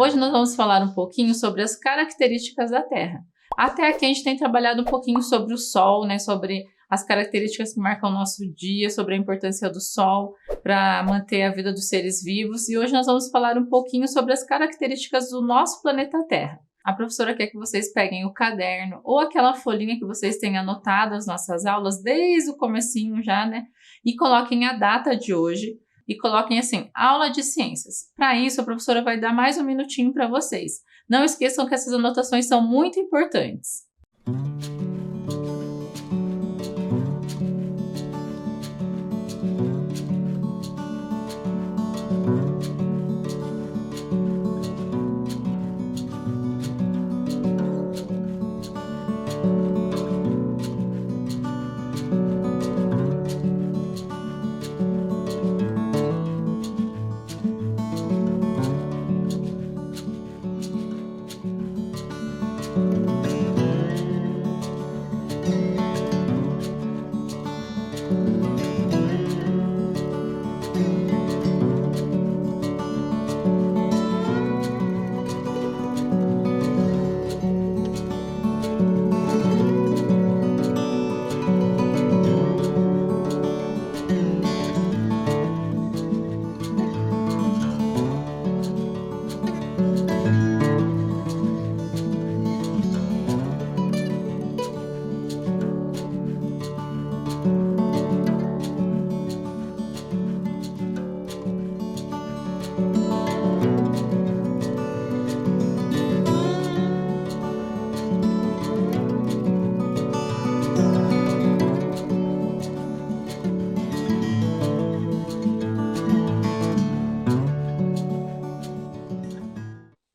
Hoje nós vamos falar um pouquinho sobre as características da Terra. Até aqui a gente tem trabalhado um pouquinho sobre o Sol, né? Sobre as características que marcam o nosso dia, sobre a importância do Sol para manter a vida dos seres vivos. E hoje nós vamos falar um pouquinho sobre as características do nosso planeta Terra. A professora quer que vocês peguem o caderno ou aquela folhinha que vocês têm anotado as nossas aulas desde o comecinho já, né? E coloquem a data de hoje e coloquem assim, aula de ciências. Para isso, a professora vai dar mais um minutinho para vocês. Não esqueçam que essas anotações são muito importantes.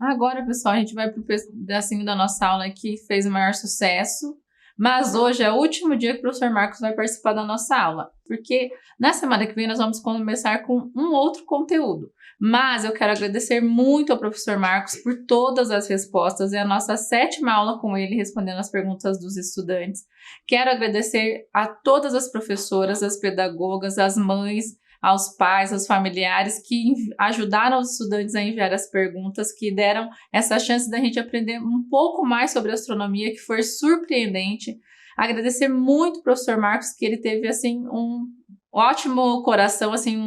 Agora, pessoal, a gente vai para o pedacinho da nossa aula que fez o maior sucesso, mas hoje é o último dia que o professor Marcos vai participar da nossa aula, porque na semana que vem nós vamos começar com um outro conteúdo. Mas eu quero agradecer muito ao professor Marcos por todas as respostas, é a nossa 7ª aula com ele respondendo as perguntas dos estudantes. Quero agradecer a todas as professoras, as pedagogas, as mães, aos pais, aos familiares que ajudaram os estudantes a enviar as perguntas, que deram essa chance da gente aprender um pouco mais sobre astronomia, que foi surpreendente. Agradecer muito ao professor Marcos, que ele teve assim um ótimo coração, assim,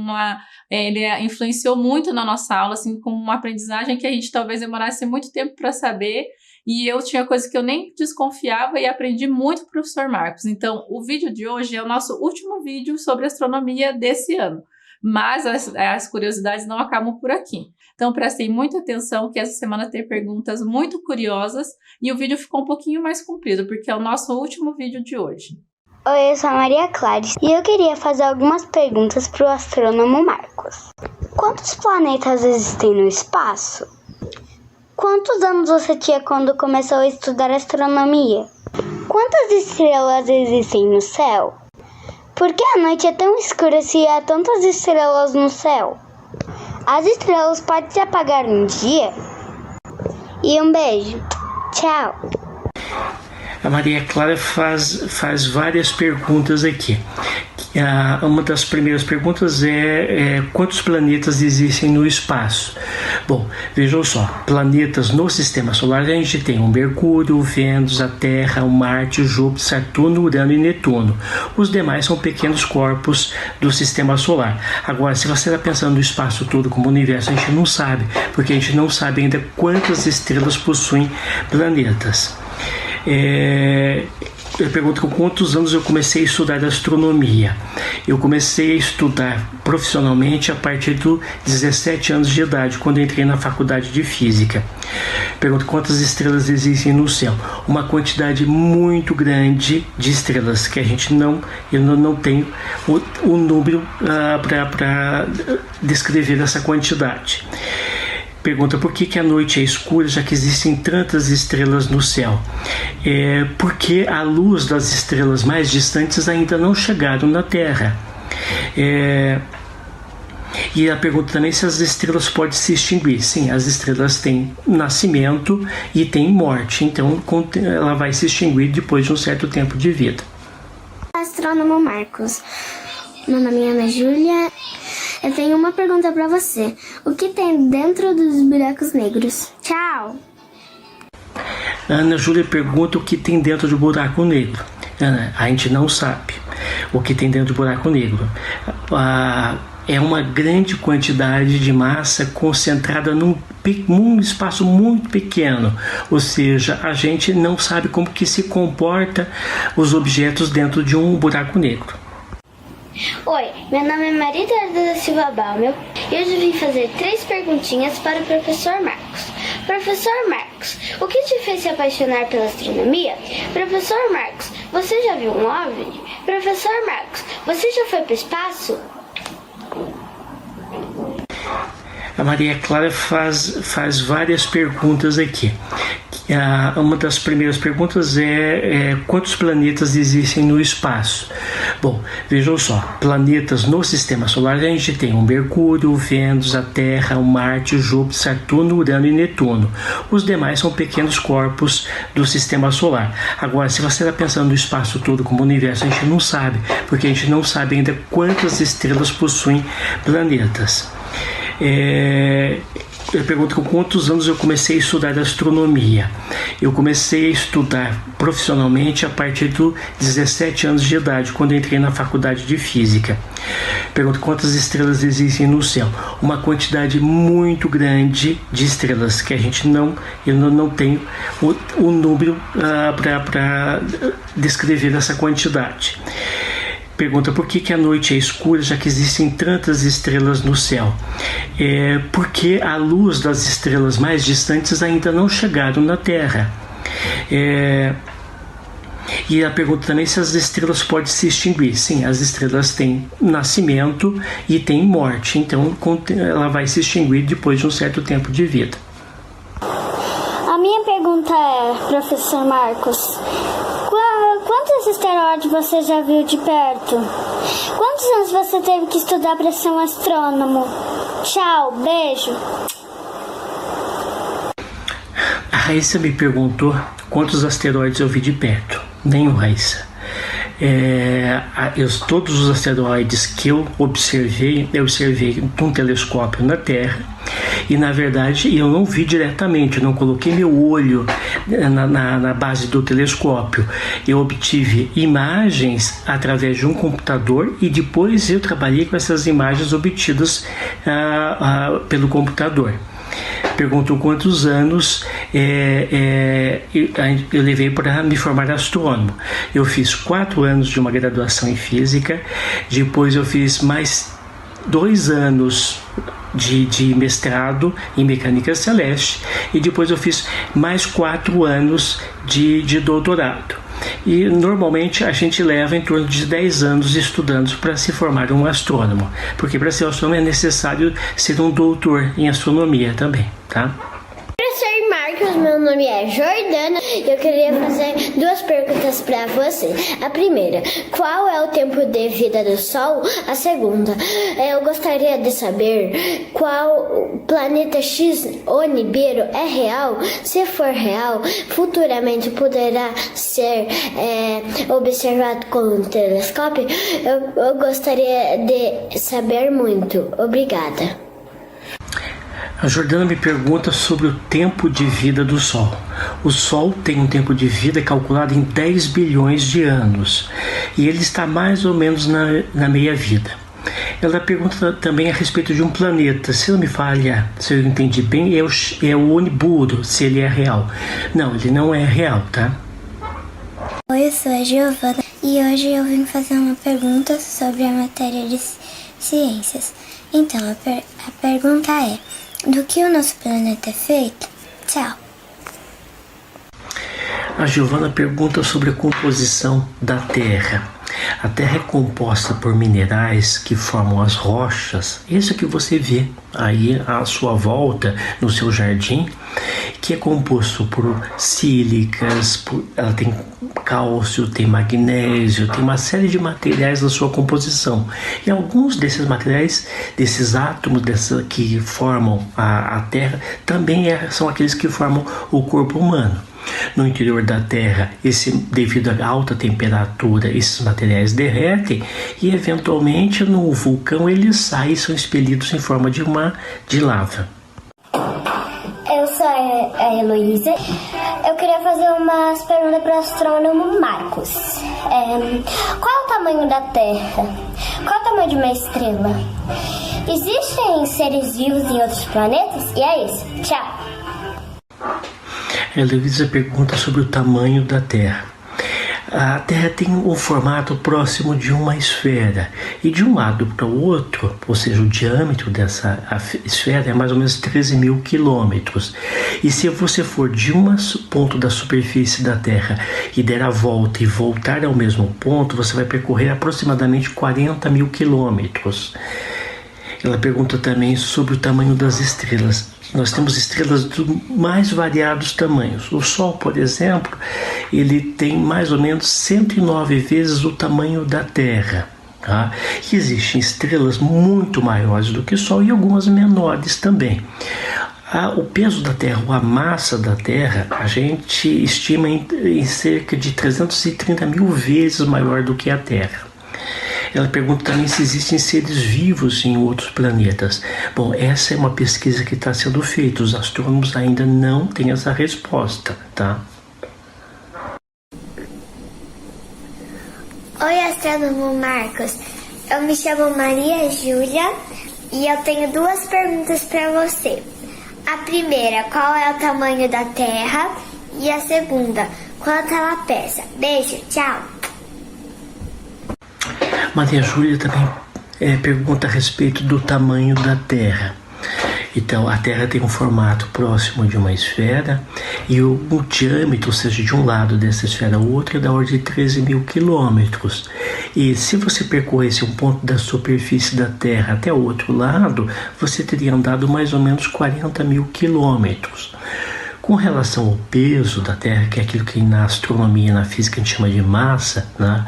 ele influenciou muito na nossa aula, assim, com uma aprendizagem que a gente talvez demorasse muito tempo para saber, e eu tinha coisas que eu nem desconfiava e aprendi muito com o professor Marcos. Então, o vídeo de hoje é o nosso último vídeo sobre astronomia desse ano, mas as curiosidades não acabam por aqui. Então, prestem muita atenção que essa semana tem perguntas muito curiosas e o vídeo ficou um pouquinho mais comprido, porque é o nosso último vídeo de hoje. Oi, eu sou a Maria Clares e eu queria fazer algumas perguntas para o astrônomo Marcos. Quantos planetas existem no espaço? Quantos anos você tinha quando começou a estudar astronomia? Quantas estrelas existem no céu? Por que a noite é tão escura se há tantas estrelas no céu? As estrelas podem se apagar um dia? E um beijo. Tchau. A Maria Clara faz várias perguntas aqui. Uma das primeiras perguntas é quantos planetas existem no espaço? Bom, vejam só, planetas no Sistema Solar a gente tem o Mercúrio, o Vênus, a Terra, o Marte, o Júpiter, Saturno, Urano e Netuno. Os demais são pequenos corpos do Sistema Solar. Agora, se você está pensando no espaço todo como universo, a gente não sabe, porque a gente não sabe ainda quantas estrelas possuem planetas. Eu pergunto com quantos anos eu comecei a estudar astronomia. Eu comecei a estudar profissionalmente a partir dos 17 anos de idade, quando eu entrei na faculdade de Física. Pergunto quantas estrelas existem no céu. Uma quantidade muito grande de estrelas, que eu não tenho o número para descrever essa quantidade. Pergunta por que a noite é escura, já que existem tantas estrelas no céu. Porque a luz das estrelas mais distantes ainda não chegaram na Terra. E a pergunta também se as estrelas podem se extinguir. Sim, as estrelas têm nascimento e têm morte, então ela vai se extinguir depois de um certo tempo de vida. Astrônomo Marcos, meu nome é Ana Júlia. Eu tenho uma pergunta para você. O que tem dentro dos buracos negros? Tchau! Ana Júlia pergunta o que tem dentro do buraco negro. Ana, a gente não sabe o que tem dentro do buraco negro. É uma grande quantidade de massa concentrada num espaço muito pequeno, ou seja, a gente não sabe como que se comporta os objetos dentro de um buraco negro. Oi, meu nome é Maria Eduarda da Silva Balmel e hoje eu vim fazer 3 perguntinhas para o professor Marcos. Professor Marcos, o que te fez se apaixonar pela astronomia? Professor Marcos, você já viu um OVNI? Professor Marcos, você já foi para o espaço? A Maria Clara faz várias perguntas aqui. Uma das primeiras perguntas é quantos planetas existem no espaço? Bom, vejam só, planetas no Sistema Solar a gente tem o Mercúrio, o Vênus, a Terra, o Marte, o Júpiter, Saturno, Urano e Netuno. Os demais são pequenos corpos do Sistema Solar. Agora, se você está pensando no espaço todo como universo, a gente não sabe, porque a gente não sabe ainda quantas estrelas possuem planetas. Eu pergunto com quantos anos eu comecei a estudar astronomia. Eu comecei a estudar profissionalmente a partir dos 17 anos de idade, quando entrei na faculdade de física. Pergunto quantas estrelas existem no céu. Uma quantidade muito grande de estrelas que eu não tenho o número para descrever essa quantidade. Pergunta por que a noite é escura, já que existem tantas estrelas no céu. Porque a luz das estrelas mais distantes ainda não chegaram na Terra. E a pergunta também se as estrelas podem se extinguir. Sim, as estrelas têm nascimento e têm morte, então ela vai se extinguir depois de um certo tempo de vida. A minha pergunta é, professor Marcos, quantos asteroides você já viu de perto? Quantos anos você teve que estudar para ser um astrônomo? Tchau, beijo. A Raíssa me perguntou quantos asteroides eu vi de perto. Nenhum, Raíssa. Todos os asteroides que eu observei com um telescópio na Terra. E na verdade eu não vi diretamente, eu não coloquei meu olho na base do telescópio. Eu obtive imagens através de um computador e depois eu trabalhei com essas imagens obtidas pelo computador. Perguntou quantos anos eu levei para me formar astrônomo. Eu fiz 4 anos de uma graduação em física, depois eu fiz mais 2 anos de mestrado em mecânica celeste e depois eu fiz mais 4 anos de doutorado. E normalmente a gente leva em torno de 10 anos estudando para se formar um astrônomo, porque para ser astrônomo é necessário ser um doutor em astronomia também, tá? Professor Marcos, meu nome é Jordana e eu queria fazer 2 perguntas para você. A primeira, qual é o tempo de vida do Sol? A segunda, eu gostaria de saber qual planeta X ou Nibiru é real. Se for real, futuramente poderá ser observado com um telescópio. Eu gostaria de saber muito. Obrigada. A Jordana me pergunta sobre o tempo de vida do Sol. O Sol tem um tempo de vida calculado em 10 bilhões de anos e ele está mais ou menos na meia-vida. Ela pergunta também a respeito de um planeta. Se não me falha, se eu entendi bem, é o Nibiru, se ele é real. Não, ele não é real, tá? Oi, eu sou a Giovana e hoje eu vim fazer uma pergunta sobre a matéria de ciências. Então, a pergunta é: do que o nosso planeta é feito? Tchau. A Giovana pergunta sobre a composição da Terra. A Terra é composta por minerais que formam as rochas, isso que você vê aí à sua volta no seu jardim, que é composto por sílicas, ela tem cálcio, tem magnésio, tem uma série de materiais na sua composição. E alguns desses materiais, desses átomos que formam a Terra, também são aqueles que formam o corpo humano. No interior da Terra, devido à alta temperatura, esses materiais derretem e eventualmente no vulcão eles saem e são expelidos em forma de lava. Eu sou a é a Heloísa. Eu queria fazer umas perguntas para o astrônomo Marcos. Qual é o tamanho da Terra? Qual é o tamanho de uma estrela? Existem seres vivos em outros planetas? E é isso. Tchau. A Heloísa pergunta sobre o tamanho da Terra. A Terra tem um formato próximo de uma esfera e de um lado para o outro, ou seja, o diâmetro dessa esfera é mais ou menos 13 mil quilômetros. E se você for de um ponto da superfície da Terra e der a volta e voltar ao mesmo ponto, você vai percorrer aproximadamente 40 mil quilômetros. Ela pergunta também sobre o tamanho das estrelas. Nós temos estrelas de mais variados tamanhos. O Sol, por exemplo, ele tem mais ou menos 109 vezes o tamanho da Terra. Tá? E existem estrelas muito maiores do que o Sol e algumas menores também. O peso da Terra, ou a massa da Terra, a gente estima em cerca de 330 mil vezes maior do que a Terra. Ela pergunta também se existem seres vivos em outros planetas. Bom, essa é uma pesquisa que está sendo feita. Os astrônomos ainda não têm essa resposta, tá? Oi, astrônomo Marcos. Eu me chamo Maria Júlia e eu tenho duas perguntas para você. A primeira, qual é o tamanho da Terra? E a segunda, quanto ela pesa? Beijo, tchau. Maria Júlia também pergunta a respeito do tamanho da Terra. Então, a Terra tem um formato próximo de uma esfera e o diâmetro, ou seja, de um lado dessa esfera ao outro, é da ordem de 13 mil quilômetros. E se você percorresse um ponto da superfície da Terra até o outro lado, você teria andado mais ou menos 40 mil quilômetros. Com relação ao peso da Terra, que é aquilo que na astronomia e na física a gente chama de massa, né?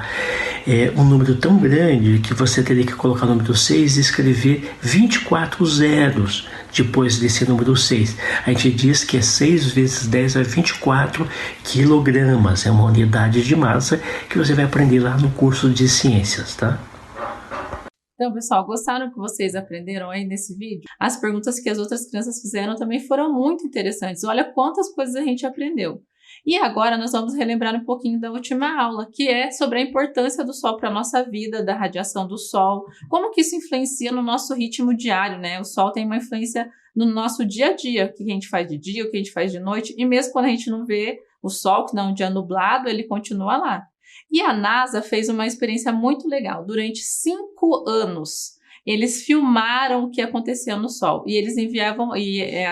É um número tão grande que você teria que colocar o número 6 e escrever 24 zeros depois desse número 6. A gente diz que é 6 vezes 10 é 24 quilogramas. É uma unidade de massa que você vai aprender lá no curso de ciências, tá? Então, pessoal, gostaram que vocês aprenderam aí nesse vídeo? As perguntas que as outras crianças fizeram também foram muito interessantes. Olha quantas coisas a gente aprendeu. E agora nós vamos relembrar um pouquinho da última aula, que é sobre a importância do Sol para a nossa vida, da radiação do Sol, como que isso influencia no nosso ritmo diário, né? O Sol tem uma influência no nosso dia a dia, o que a gente faz de dia, o que a gente faz de noite, e mesmo quando a gente não vê o Sol, que não é um dia nublado, ele continua lá. E a NASA fez uma experiência muito legal. Durante 5 anos, eles filmaram o que acontecia no Sol. E eles enviavam,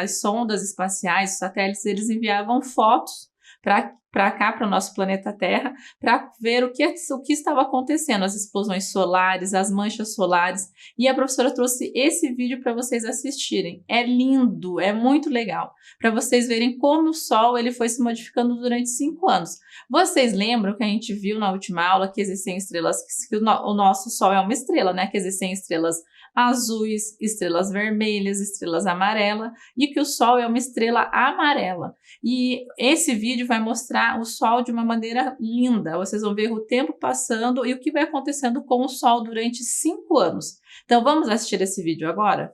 as sondas espaciais, os satélites, eles enviavam fotos para cá, para o nosso planeta Terra, para ver o que estava acontecendo, as explosões solares, as manchas solares. E a professora trouxe esse vídeo para vocês assistirem. É lindo, é muito legal, para vocês verem como o Sol ele foi se modificando durante 5 anos. Vocês lembram que a gente viu na última aula que existem estrelas, que o nosso Sol é uma estrela, né? Que existem estrelas azuis, estrelas vermelhas, estrelas amarelas, e que o Sol é uma estrela amarela. E esse vídeo vai mostrar o Sol de uma maneira linda. Vocês vão ver o tempo passando e o que vai acontecendo com o Sol durante 5 anos. Então vamos assistir esse vídeo agora?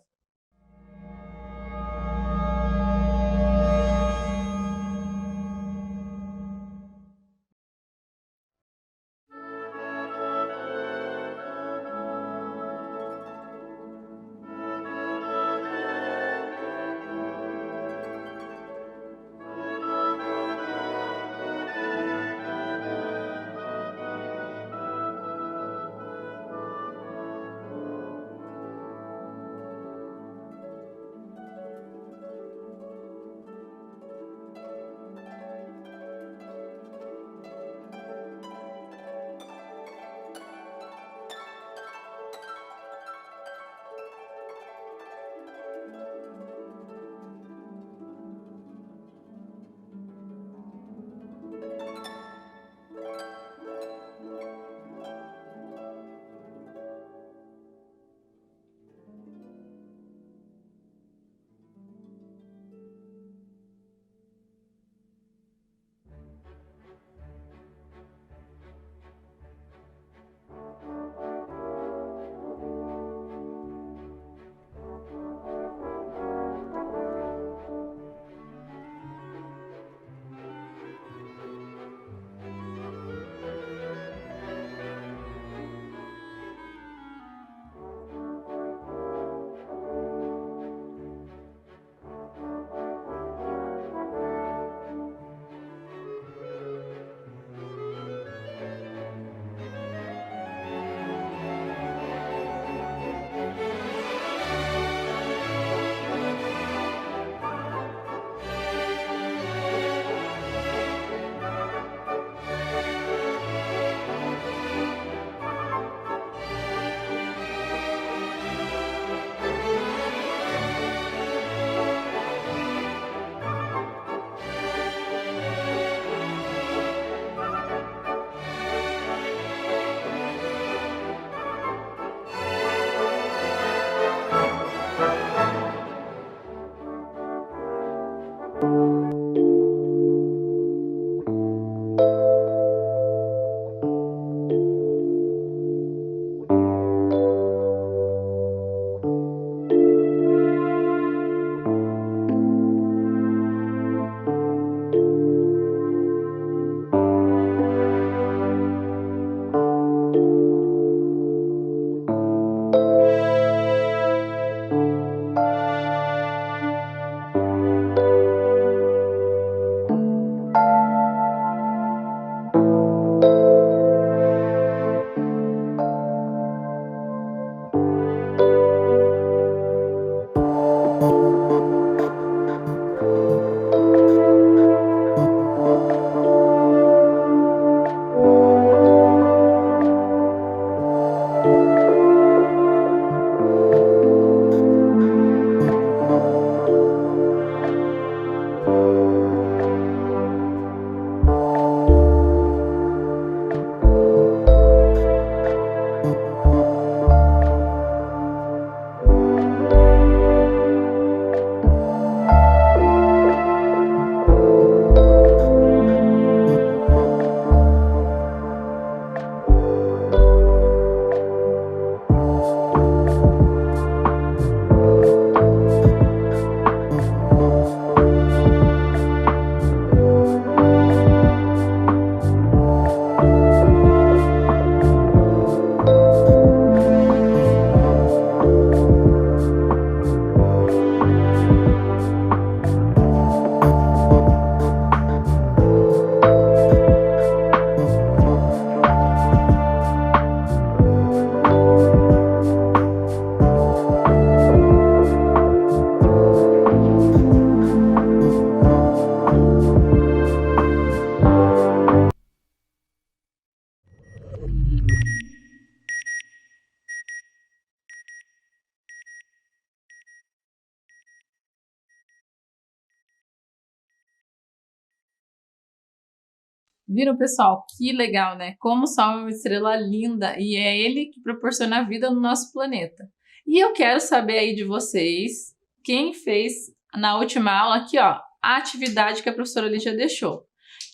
Viram, pessoal? Que legal, né? Como o Sol é uma estrela linda e é ele que proporciona a vida no nosso planeta. E eu quero saber aí de vocês, quem fez na última aula aqui, ó, a atividade que a professora Lígia deixou.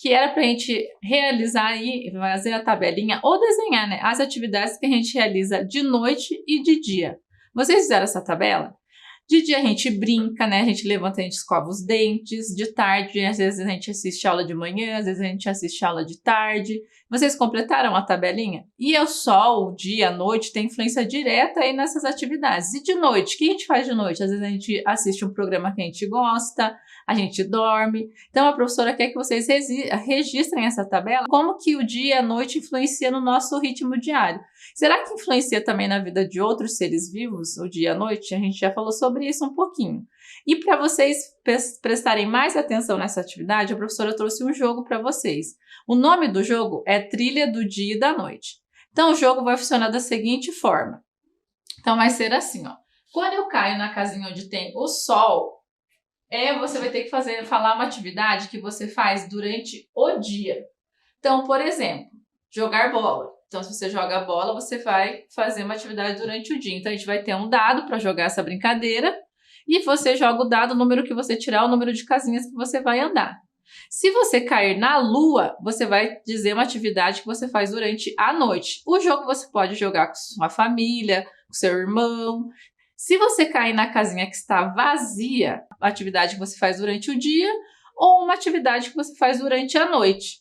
Que era pra gente realizar aí, fazer a tabelinha ou desenhar, né? As atividades que a gente realiza de noite e de dia. Vocês fizeram essa tabela? De dia a gente brinca, né? A gente levanta, a gente escova os dentes. De tarde, às vezes a gente assiste aula de manhã, às vezes a gente assiste aula de tarde. Vocês completaram a tabelinha? E o sol, o dia, a noite tem influência direta aí nessas atividades. E de noite, o que a gente faz de noite? Às vezes a gente assiste um programa que a gente gosta, a gente dorme. Então a professora quer que vocês registrem essa tabela, como que o dia e a noite influenciam no nosso ritmo diário. Será que influencia também na vida de outros seres vivos, o dia e a noite? A gente já falou sobre isso um pouquinho. E para vocês prestarem mais atenção nessa atividade, a professora trouxe um jogo para vocês. O nome do jogo é Trilha do Dia e da Noite. Então o jogo vai funcionar da seguinte forma. Então vai ser assim, ó. Quando eu caio na casinha onde tem o sol, você vai ter que falar uma atividade que você faz durante o dia. Então, por exemplo, jogar bola. Então, se você joga bola, você vai fazer uma atividade durante o dia. Então, a gente vai ter um dado para jogar essa brincadeira e você joga o dado, o número que você tirar, o número de casinhas que você vai andar. Se você cair na lua, você vai dizer uma atividade que você faz durante a noite. O jogo você pode jogar com sua família, com seu irmão. Se você cair na casinha que está vazia, a atividade que você faz durante o dia ou uma atividade que você faz durante a noite.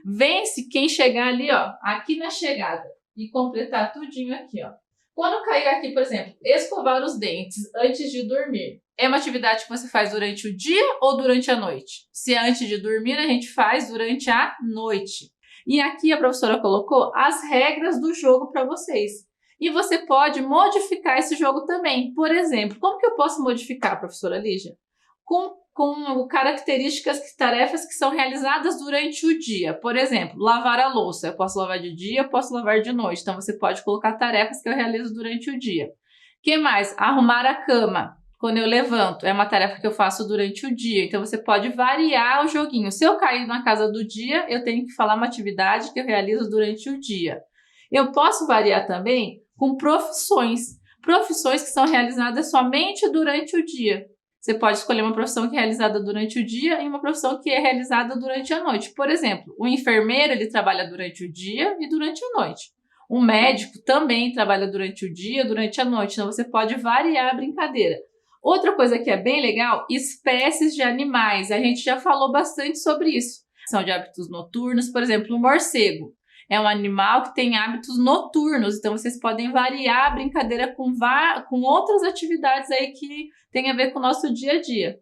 Vence quem chegar ali, ó, aqui na chegada e completar tudinho aqui, ó. Quando cair aqui, por exemplo, escovar os dentes antes de dormir, é uma atividade que você faz durante o dia ou durante a noite? Se é antes de dormir, a gente faz durante a noite. E aqui a professora colocou as regras do jogo para vocês. E você pode modificar esse jogo também. Por exemplo, como que eu posso modificar, professora Lígia? Com características, tarefas que são realizadas durante o dia. Por exemplo, lavar a louça. Eu posso lavar de dia, eu posso lavar de noite. Então, você pode colocar tarefas que eu realizo durante o dia. O que mais? Arrumar a cama. Quando eu levanto, é uma tarefa que eu faço durante o dia. Então, você pode variar o joguinho. Se eu cair na casa do dia, eu tenho que falar uma atividade que eu realizo durante o dia. Eu posso variar também com profissões. Profissões que são realizadas somente durante o dia. Você pode escolher uma profissão que é realizada durante o dia e uma profissão que é realizada durante a noite. Por exemplo, o enfermeiro, ele trabalha durante o dia e durante a noite. O médico também trabalha durante o dia e durante a noite. Então, você pode variar a brincadeira. Outra coisa que é bem legal, espécies de animais. A gente já falou bastante sobre isso. São de hábitos noturnos, por exemplo, o morcego. É um animal que tem hábitos noturnos, então vocês podem variar a brincadeira com outras atividades aí que tem a ver com o nosso dia a dia.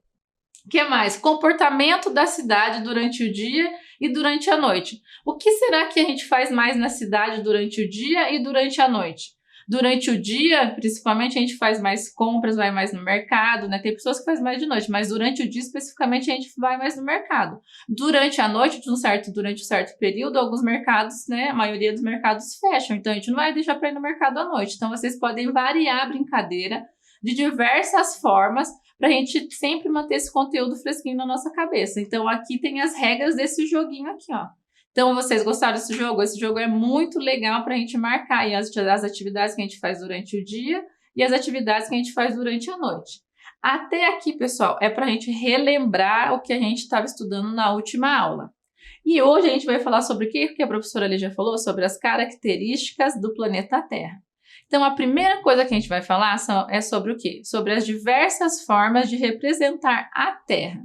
O que mais? Comportamento da cidade durante o dia e durante a noite. O que será que a gente faz mais na cidade durante o dia e durante a noite? Durante o dia, principalmente, a gente faz mais compras, vai mais no mercado, né? Tem pessoas que fazem mais de noite, mas durante o dia, especificamente, a gente vai mais no mercado. Durante a noite, durante um certo período, alguns mercados, né? A maioria dos mercados fecham, então a gente não vai deixar para ir no mercado à noite. Então, vocês podem variar a brincadeira de diversas formas para a gente sempre manter esse conteúdo fresquinho na nossa cabeça. Então, aqui tem as regras desse joguinho aqui, ó. Então, vocês gostaram desse jogo? Esse jogo é muito legal para a gente marcar aí as atividades que a gente faz durante o dia e as atividades que a gente faz durante a noite. Até aqui, pessoal, é para a gente relembrar o que a gente estava estudando na última aula. E hoje a gente vai falar sobre o que a professora Lígia falou, sobre as características do planeta Terra. Então, a primeira coisa que a gente vai falar é sobre o quê? Sobre as diversas formas de representar a Terra.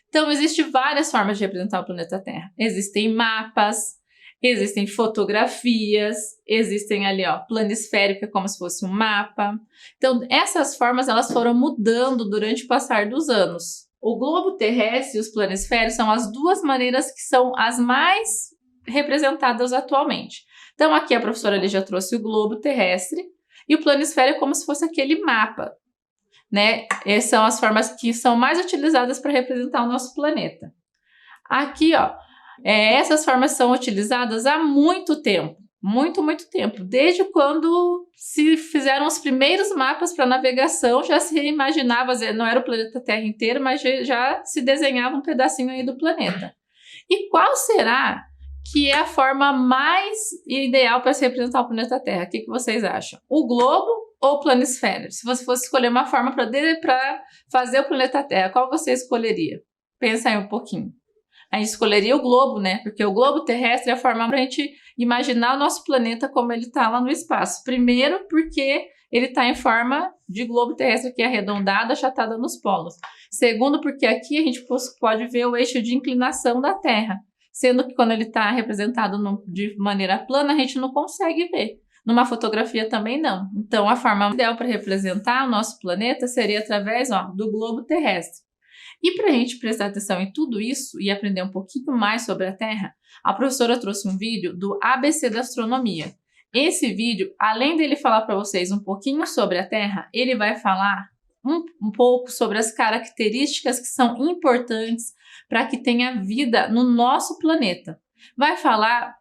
Então, existem várias formas de representar o planeta Terra. Existem mapas, existem fotografias, existem ali, ó, planisférico, como se fosse um mapa. Então, essas formas, elas foram mudando durante o passar dos anos. O globo terrestre e os planisférios são as duas maneiras que são as mais representadas atualmente. Então, aqui a professora Lígia trouxe o globo terrestre e o planisfério como se fosse aquele mapa, né? Essas são as formas que são mais utilizadas para representar o nosso planeta. Aqui, ó, essas formas são utilizadas há muito tempo, muito tempo. Desde quando se fizeram os primeiros mapas para navegação, já se imaginava, não era o planeta Terra inteiro, mas já se desenhava um pedacinho aí do planeta. E qual será que é a forma mais ideal para se representar o planeta Terra? O que vocês acham? O globo ou planisféria? Se você fosse escolher uma forma para fazer o planeta Terra, qual você escolheria? Pensa aí um pouquinho. A gente escolheria o globo, né? Porque o globo terrestre é a forma para a gente imaginar o nosso planeta como ele está lá no espaço. Primeiro, porque ele está em forma de globo terrestre, que é arredondado, achatada nos polos. Segundo, porque aqui a gente pode ver o eixo de inclinação da Terra. Sendo que quando ele está representado de maneira plana, a gente não consegue ver. Numa fotografia também não. Então, a forma ideal para representar o nosso planeta seria através do globo terrestre. E para a gente prestar atenção em tudo isso e aprender um pouquinho mais sobre a Terra, a professora trouxe um vídeo do ABC da Astronomia. Esse vídeo, além dele falar para vocês um pouquinho sobre a Terra, ele vai falar um pouco sobre as características que são importantes para que tenha vida no nosso planeta. Vai falar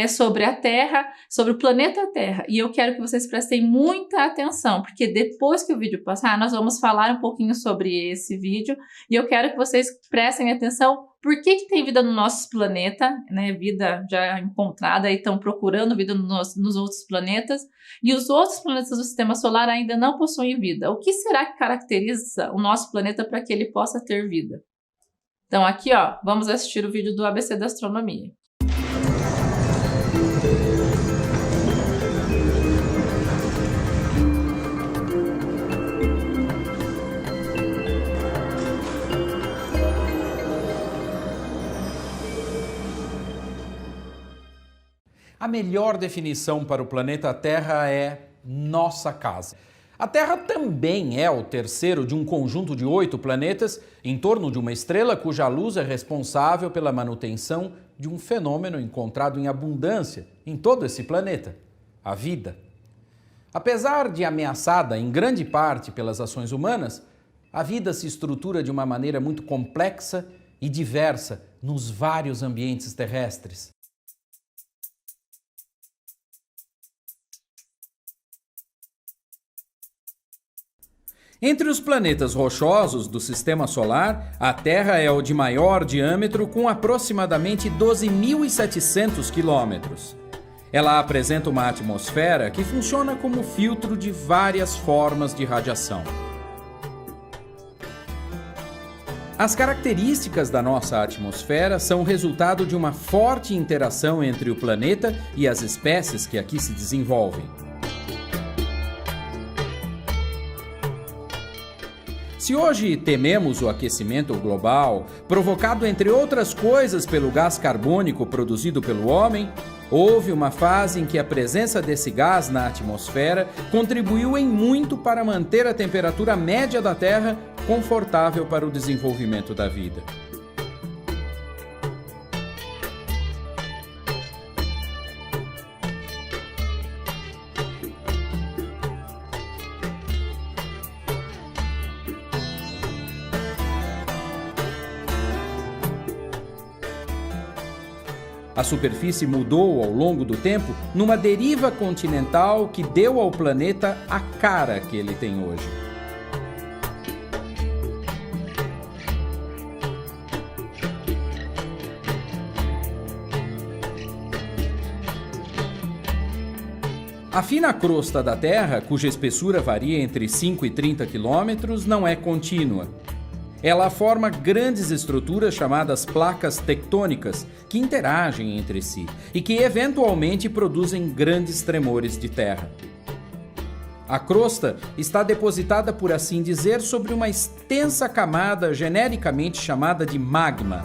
sobre a Terra, sobre o planeta Terra. E eu quero que vocês prestem muita atenção, porque depois que o vídeo passar, nós vamos falar um pouquinho sobre esse vídeo. E eu quero que vocês prestem atenção por que tem vida no nosso planeta, né? Vida já encontrada e estão procurando vida nos outros planetas. E os outros planetas do Sistema Solar ainda não possuem vida. O que será que caracteriza o nosso planeta para que ele possa ter vida? Então aqui, vamos assistir o vídeo do ABC da Astronomia. A melhor definição para o planeta Terra é nossa casa. A Terra também é o terceiro de um conjunto de 8 planetas em torno de uma estrela cuja luz é responsável pela manutenção de um fenômeno encontrado em abundância em todo esse planeta, a vida. Apesar de ameaçada em grande parte pelas ações humanas, a vida se estrutura de uma maneira muito complexa e diversa nos vários ambientes terrestres. Entre os planetas rochosos do Sistema Solar, a Terra é o de maior diâmetro, com aproximadamente 12.700 quilômetros. Ela apresenta uma atmosfera que funciona como filtro de várias formas de radiação. As características da nossa atmosfera são resultado de uma forte interação entre o planeta e as espécies que aqui se desenvolvem. Se hoje tememos o aquecimento global, provocado entre outras coisas pelo gás carbônico produzido pelo homem, houve uma fase em que a presença desse gás na atmosfera contribuiu em muito para manter a temperatura média da Terra confortável para o desenvolvimento da vida. A superfície mudou ao longo do tempo numa deriva continental que deu ao planeta a cara que ele tem hoje. A fina crosta da Terra, cuja espessura varia entre 5 e 30 quilômetros, não é contínua. Ela forma grandes estruturas chamadas placas tectônicas, que interagem entre si e que eventualmente produzem grandes tremores de terra. A crosta está depositada, por assim dizer, sobre uma extensa camada genericamente chamada de magma.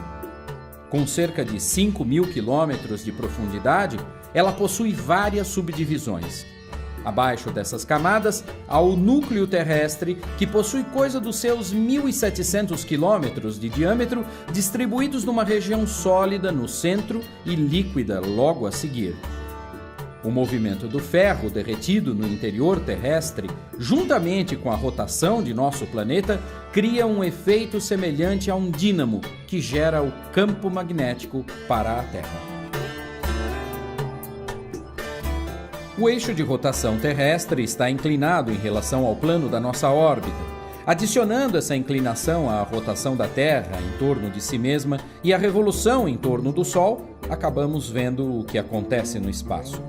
Com cerca de 5.000 quilômetros de profundidade, ela possui várias subdivisões. Abaixo dessas camadas, há o núcleo terrestre, que possui coisa dos seus 1.700 quilômetros de diâmetro, distribuídos numa região sólida no centro e líquida logo a seguir. O movimento do ferro derretido no interior terrestre, juntamente com a rotação de nosso planeta, cria um efeito semelhante a um dínamo que gera o campo magnético para a Terra. O eixo de rotação terrestre está inclinado em relação ao plano da nossa órbita. Adicionando essa inclinação à rotação da Terra em torno de si mesma e à revolução em torno do Sol, acabamos vendo o que acontece no espaço.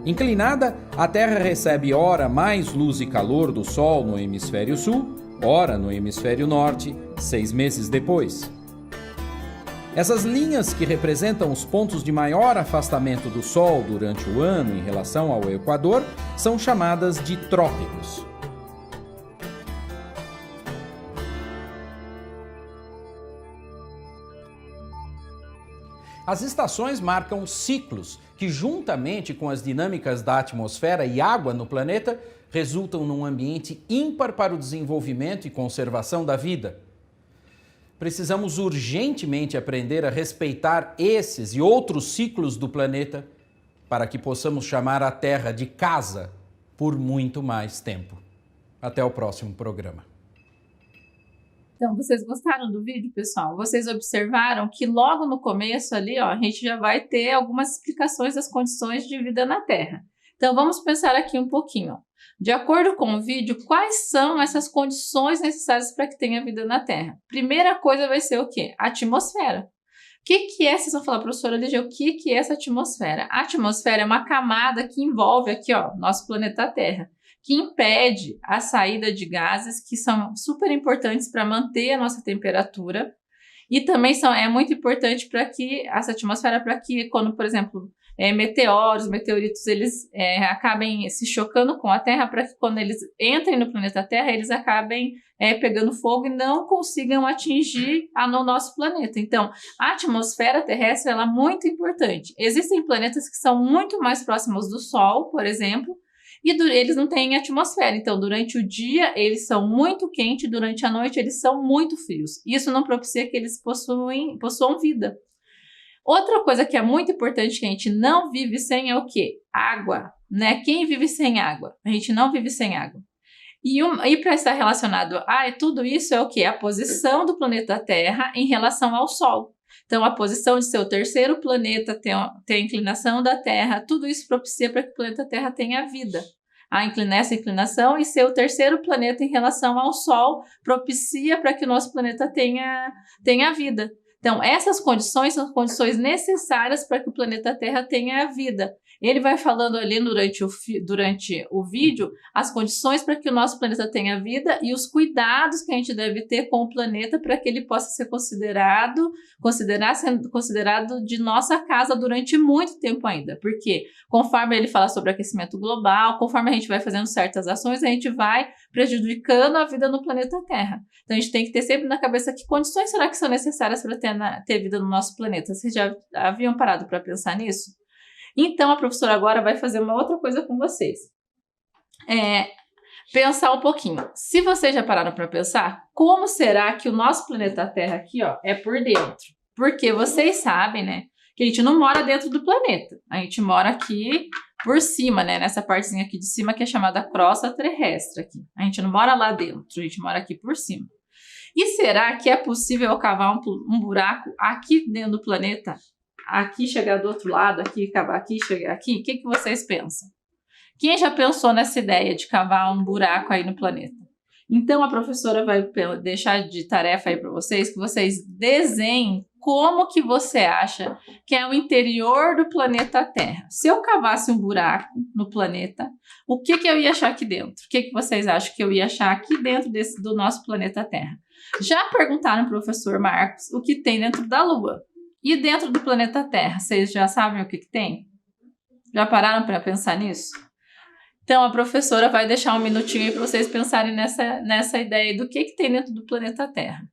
Inclinada, a Terra recebe ora mais luz e calor do Sol no hemisfério sul, ora no hemisfério norte, 6 meses depois. Essas linhas que representam os pontos de maior afastamento do Sol durante o ano em relação ao Equador são chamadas de trópicos. As estações marcam ciclos que, juntamente com as dinâmicas da atmosfera e água no planeta, resultam num ambiente ímpar para o desenvolvimento e conservação da vida. Precisamos urgentemente aprender a respeitar esses e outros ciclos do planeta para que possamos chamar a Terra de casa por muito mais tempo. Até o próximo programa. Então, vocês gostaram do vídeo, pessoal? Vocês observaram que logo no começo ali, ó, a gente já vai ter algumas explicações das condições de vida na Terra. Então, vamos pensar aqui um pouquinho. De acordo com o vídeo, quais são essas condições necessárias para que tenha vida na Terra? Primeira coisa vai ser o quê? A atmosfera. O que é? Vocês vão falar, professora Lígia, o que é essa atmosfera? A atmosfera é uma camada que envolve aqui, ó, nosso planeta Terra, que impede a saída de gases que são super importantes para manter a nossa temperatura e também é muito importante para que essa atmosfera, para que quando, por exemplo, meteoritos, eles acabem se chocando com a Terra, para que quando eles entrem no planeta Terra, eles acabem pegando fogo e não consigam atingir no nosso planeta. Então, a atmosfera terrestre ela é muito importante. Existem planetas que são muito mais próximos do Sol, por exemplo, e eles não têm atmosfera, então durante o dia eles são muito quentes, durante a noite eles são muito frios. Isso não propicia que eles possuam vida. Outra coisa que é muito importante que a gente não vive sem é o quê? Água, né? Quem vive sem água? A gente não vive sem água. E para estar relacionado a tudo isso é o quê? A posição do planeta Terra em relação ao Sol. Então, a posição de ser o terceiro planeta, ter a inclinação da Terra, tudo isso propicia para que o planeta Terra tenha vida. Essa inclinação e ser o terceiro planeta em relação ao Sol propicia para que o nosso planeta tenha vida. Então, essas condições são condições necessárias para que o planeta Terra tenha vida. Ele vai falando ali durante o vídeo as condições para que o nosso planeta tenha vida e os cuidados que a gente deve ter com o planeta para que ele possa ser considerado de nossa casa durante muito tempo ainda. Porque conforme ele fala sobre aquecimento global, conforme a gente vai fazendo certas ações, a gente vai prejudicando a vida no planeta Terra. Então, a gente tem que ter sempre na cabeça que condições será que são necessárias para ter vida no nosso planeta. Vocês já haviam parado para pensar nisso? Então, a professora agora vai fazer uma outra coisa com vocês. Pensar um pouquinho. Se vocês já pararam para pensar, como será que o nosso planeta Terra aqui, ó, é por dentro? Porque vocês sabem, né, que a gente não mora dentro do planeta. A gente mora aqui por cima, né, nessa partezinha aqui de cima que é chamada crosta terrestre aqui. A gente não mora lá dentro, a gente mora aqui por cima. E será que é possível eu cavar um buraco aqui dentro do planeta? Aqui chegar do outro lado, aqui, cavar aqui, chegar aqui? O que vocês pensam? Quem já pensou nessa ideia de cavar um buraco aí no planeta? Então, a professora vai deixar de tarefa aí para vocês, que vocês desenhem como que você acha que é o interior do planeta Terra. Se eu cavasse um buraco no planeta, o que eu ia achar aqui dentro? O que vocês acham que eu ia achar aqui dentro do nosso planeta Terra? Já perguntaram pro professor Marcos o que tem dentro da Lua? E dentro do planeta Terra, vocês já sabem o que tem? Já pararam para pensar nisso? Então, a professora vai deixar um minutinho aí para vocês pensarem nessa ideia do que tem dentro do planeta Terra.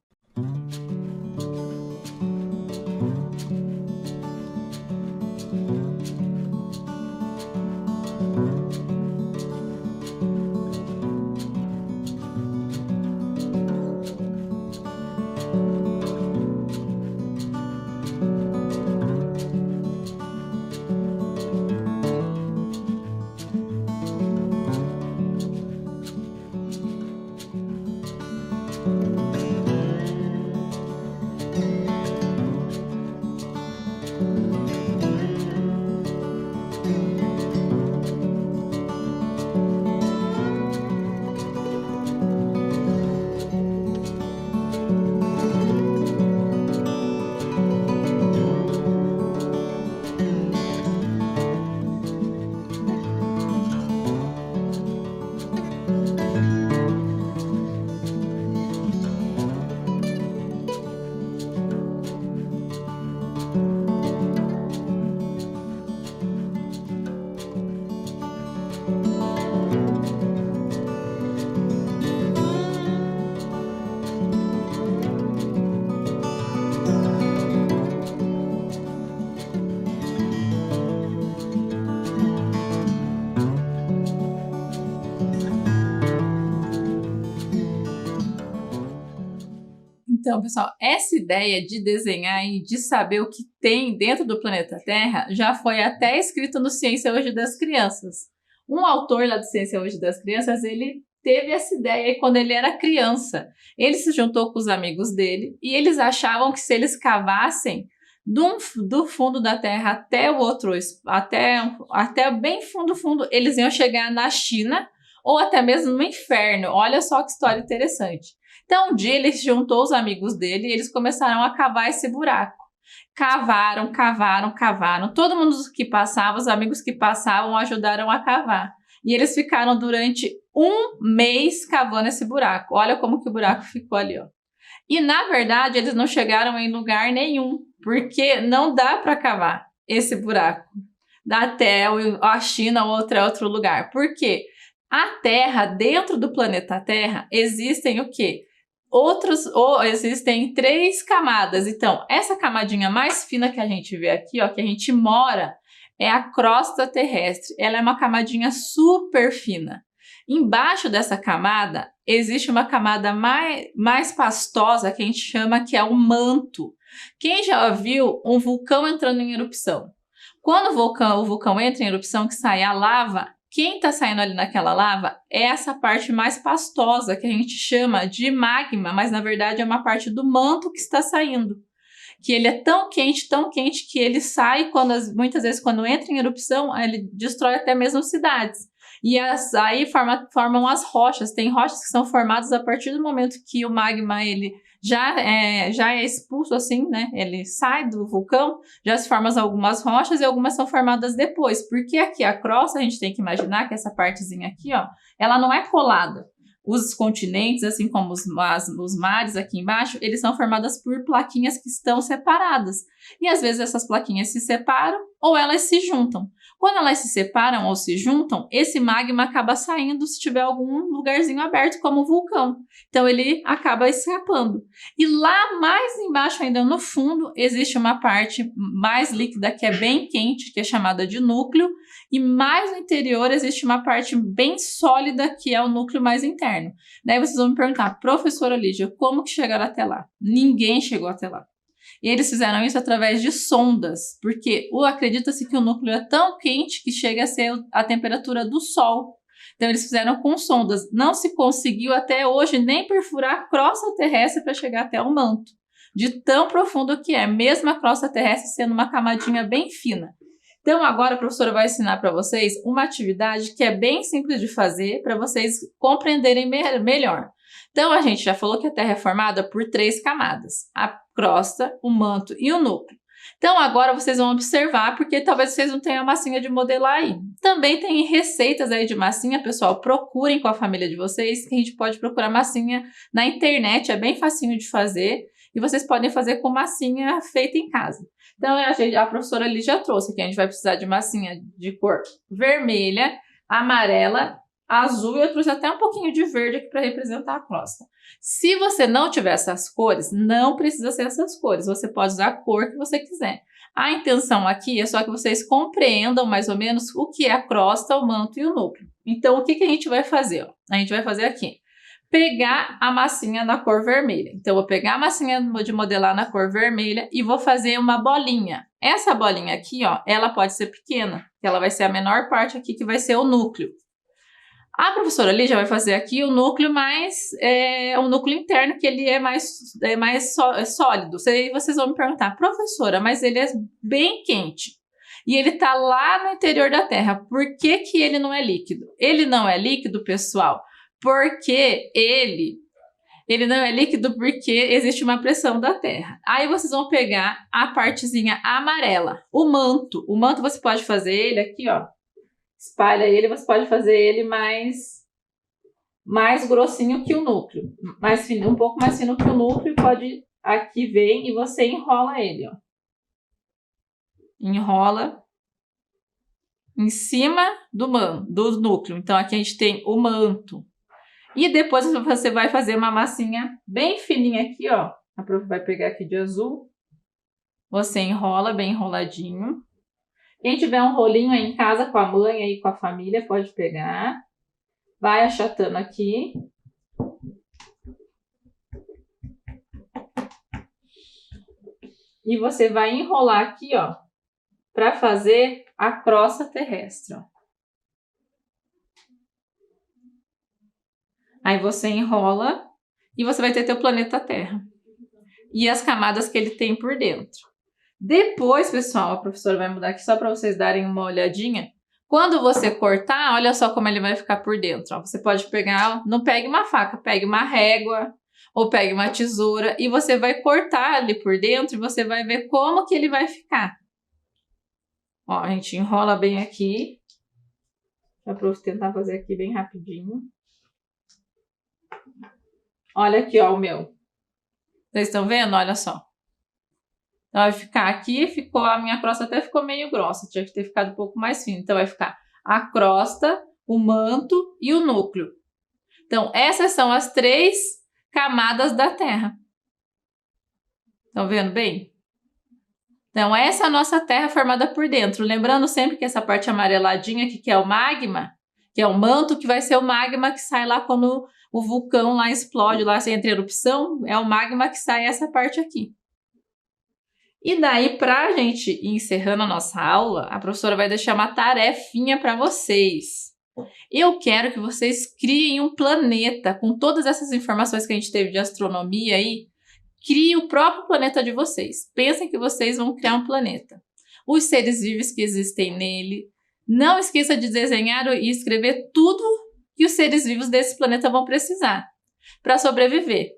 Então, pessoal, essa ideia de desenhar e de saber o que tem dentro do planeta Terra já foi até escrito no Ciência Hoje das Crianças. Um autor lá do Ciência Hoje das Crianças, ele teve essa ideia quando ele era criança. Ele se juntou com os amigos dele e eles achavam que se eles cavassem do fundo da Terra até o outro, até bem fundo, eles iam chegar na China ou até mesmo no inferno. Olha só que história interessante. Então, um dia ele juntou os amigos dele e eles começaram a cavar esse buraco. Cavaram. Todo mundo que passava, os amigos que passavam, ajudaram a cavar. E eles ficaram durante 1 mês cavando esse buraco. Olha como que o buraco ficou ali, ó. E, na verdade, eles não chegaram em lugar nenhum, porque não dá para cavar esse buraco até a China ou outro lugar. Por quê? A Terra, dentro do planeta Terra, existem o quê? Existem 3 camadas. Então, essa camadinha mais fina que a gente vê aqui, ó, que a gente mora, é a crosta terrestre. Ela é uma camadinha super fina. Embaixo dessa camada, existe uma camada mais pastosa que a gente chama que é o manto. Quem já viu um vulcão entrando em erupção? Quando o vulcão entra em erupção, que sai a lava, quem está saindo ali naquela lava é essa parte mais pastosa, que a gente chama de magma, mas na verdade é uma parte do manto que está saindo. Que ele é tão quente, que ele sai, muitas vezes quando entra em erupção, ele destrói até mesmo cidades. E aí formam as rochas. Tem rochas que são formadas a partir do momento que o magma ele já é expulso, assim, né? Ele sai do vulcão, já se formam algumas rochas e algumas são formadas depois. Porque aqui a crosta, a gente tem que imaginar que essa partezinha aqui, ó, ela não é colada. Os continentes, assim como os mares aqui embaixo, eles são formados por plaquinhas que estão separadas. E às vezes essas plaquinhas se separam ou elas se juntam. Quando elas se separam ou se juntam, esse magma acaba saindo se tiver algum lugarzinho aberto, como o vulcão. Então ele acaba escapando. E lá mais embaixo, ainda no fundo, existe uma parte mais líquida que é bem quente, que é chamada de núcleo. E mais no interior existe uma parte bem sólida, que é o núcleo mais interno. Daí vocês vão me perguntar, professora Lídia, como que chegaram até lá? Ninguém chegou até lá. E eles fizeram isso através de sondas, porque acredita-se que o núcleo é tão quente que chega a ser a temperatura do Sol. Então eles fizeram com sondas. Não se conseguiu até hoje nem perfurar a crosta terrestre para chegar até o manto, de tão profundo que é, mesmo a crosta terrestre sendo uma camadinha bem fina. Então agora a professora vai ensinar para vocês uma atividade que é bem simples de fazer para vocês compreenderem melhor. Então a gente já falou que a Terra é formada por 3 camadas, a crosta, o manto e o núcleo. Então agora vocês vão observar, porque talvez vocês não tenham a massinha de modelar aí. Também tem receitas aí de massinha, pessoal, procurem com a família de vocês, que a gente pode procurar massinha na internet, é bem facinho de fazer, e vocês podem fazer com massinha feita em casa. Então a professora ali já trouxe aqui, a gente vai precisar de massinha de cor vermelha, amarela, azul e eu trouxe até um pouquinho de verde aqui para representar a crosta. Se você não tiver essas cores, não precisa ser essas cores, você pode usar a cor que você quiser. A intenção aqui é só que vocês compreendam mais ou menos o que é a crosta, o manto e o núcleo. Então o que a gente vai fazer? Ó? A gente vai fazer aqui, pegar a massinha na cor vermelha. Então eu vou pegar a massinha de modelar na cor vermelha e vou fazer uma bolinha. Essa bolinha aqui, ó, ela pode ser pequena, que ela vai ser a menor parte aqui, que vai ser o núcleo. A professora Lídia vai fazer aqui o núcleo o núcleo interno, que ele é mais sólido. Vocês vão me perguntar, professora, mas ele é bem quente e ele está lá no interior da Terra. Por que que ele não é líquido? Ele não é líquido, pessoal, porque ele não é líquido porque existe uma pressão da Terra. Aí vocês vão pegar a partezinha amarela, o manto. O manto você pode fazer ele aqui, ó. Espalha ele, você pode fazer ele mais grossinho que o núcleo. Mais fino, um pouco mais fino que o núcleo. Pode, aqui vem e você enrola ele, ó. Enrola em cima do núcleo. Então aqui a gente tem o manto. E depois você vai fazer uma massinha bem fininha aqui, ó. A prof vai pegar aqui de azul. Você enrola bem enroladinho. Quem tiver um rolinho aí em casa com a mãe, aí com a família, pode pegar. Vai achatando aqui. E você vai enrolar aqui, ó, para fazer a crosta terrestre, ó. Aí você enrola e você vai ter teu planeta Terra. E as camadas que ele tem por dentro. Depois, pessoal, a professora vai mudar aqui só para vocês darem uma olhadinha. Quando você cortar, olha só como ele vai ficar por dentro. Ó. Você pode pegar, não pegue uma faca, pegue uma régua ou pegue uma tesoura e você vai cortar ali por dentro e você vai ver como que ele vai ficar. Ó, a gente enrola bem aqui. Dá para tentar fazer aqui bem rapidinho. Olha aqui, ó, o meu. Vocês estão vendo? Olha só. Então, vai ficar aqui, a minha crosta até ficou meio grossa, tinha que ter ficado um pouco mais fino. Então, vai ficar a crosta, o manto e o núcleo. Então, essas são as 3 camadas da Terra. Estão vendo bem? Então, essa é a nossa Terra formada por dentro. Lembrando sempre que essa parte amareladinha aqui, que é o magma, que é o manto, que vai ser o magma que sai lá quando o vulcão lá explode, lá sem entra erupção, é o magma que sai essa parte aqui. E daí, pra gente ir encerrando a nossa aula, a professora vai deixar uma tarefinha para vocês. Eu quero que vocês criem um planeta com todas essas informações que a gente teve de astronomia aí. Crie o próprio planeta de vocês. Pensem que vocês vão criar um planeta. Os seres vivos que existem nele. Não esqueça de desenhar e escrever tudo que os seres vivos desse planeta vão precisar para sobreviver.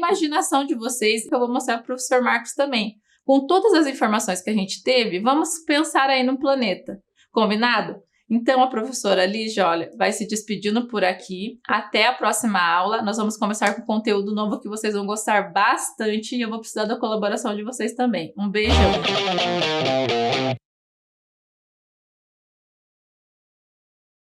imaginação de vocês, que eu vou mostrar para o professor Marcos também. Com todas as informações que a gente teve, vamos pensar aí no planeta. Combinado? Então, a professora Lígia, olha, vai se despedindo por aqui. Até a próxima aula. Nós vamos começar com conteúdo novo que vocês vão gostar bastante e eu vou precisar da colaboração de vocês também. Um beijão!